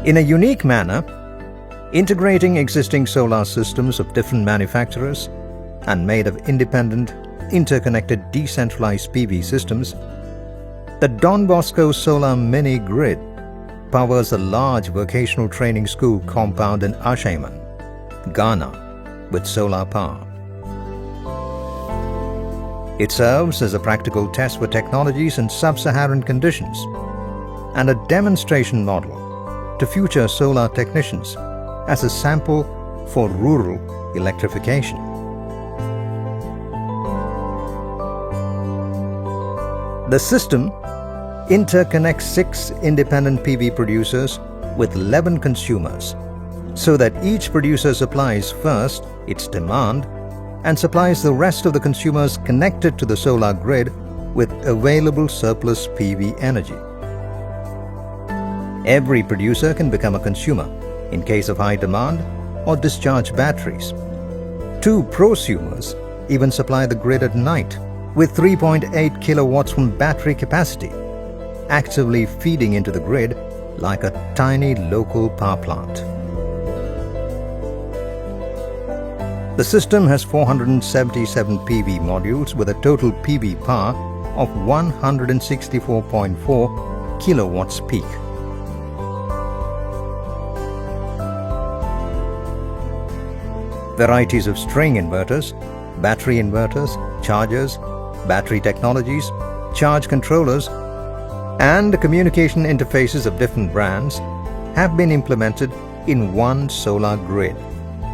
In a unique manner, integrating existing solar systems of different manufacturers and made of independent, interconnected, decentralized PV systems, the Don Bosco Solar Mini Grid powers a large vocational training school compound in Ashaiman, Ghana, with solar power. It serves as a practical test for technologies in sub-Saharan conditions and a demonstration model to future solar technicians as a sample for rural electrification. The system interconnects 6 independent PV producers with 11 consumers so that each producer supplies first its demand and supplies the rest of the consumers connected to the solar grid with available surplus PV energy. Every producer can become a consumer in case of high demand or discharge batteries. 2 prosumers even supply the grid at night with 3.8 kilowatts from battery capacity, actively feeding into the grid like a tiny local power plant. The system has 477 PV modules with a total PV power of 164.4 kilowatts peak. Varieties of string inverters, battery inverters, chargers, battery technologies, charge controllers, and communication interfaces of different brands have been implemented in one solar grid.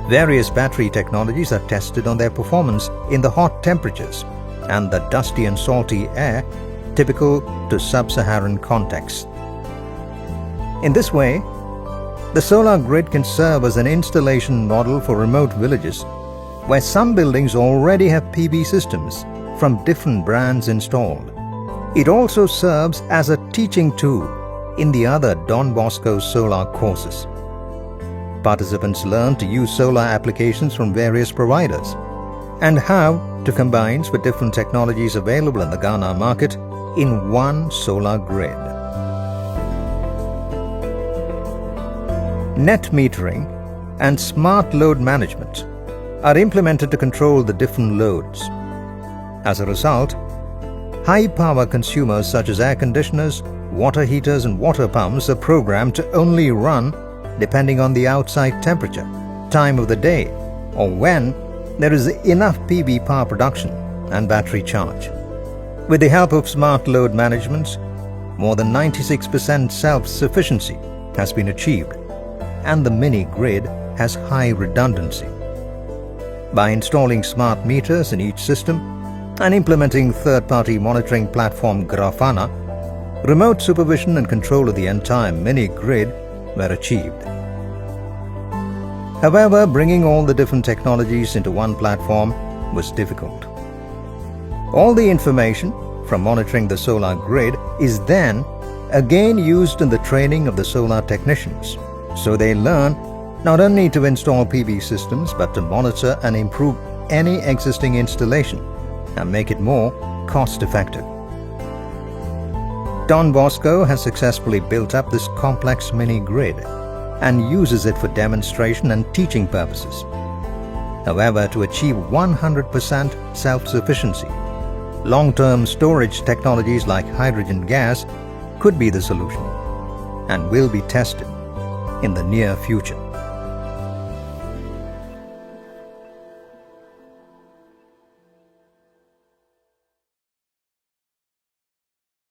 Various battery technologies are tested on their performance in the hot temperatures and the dusty and salty air typical to sub-Saharan contexts. In this way, the solar grid can serve as an installation model for remote villages where some buildings already have PV systems from different brands installed. It also serves as a teaching tool in the other Don Bosco Solar courses. Participants learn to use solar applications from various providers and how to combine with different technologies available in the Ghana market in one solar grid. Net metering and smart load management are implemented to control the different loads. As a result, high-power consumers such as air conditioners, water heaters and water pumps are programmed to only run depending on the outside temperature, time of the day, or when there is enough PV power production and battery charge. With the help of smart load management, more than 96% self-sufficiency has been achieved, and the mini grid has high redundancy. By installing smart meters in each system and implementing third-party monitoring platform Grafana, remote supervision and control of the entire mini grid were achieved. However, bringing all the different technologies into one platform was difficult. All the information from monitoring the solar grid is then again used in the training of the solar technicians, so they learn not only to install PV systems but to monitor and improve any existing installation and make it more cost-effective. Don Bosco has successfully built up this complex mini grid and uses it for demonstration and teaching purposes. However, to achieve 100% self-sufficiency, long-term storage technologies like hydrogen gas could be the solution and will be tested in the near future.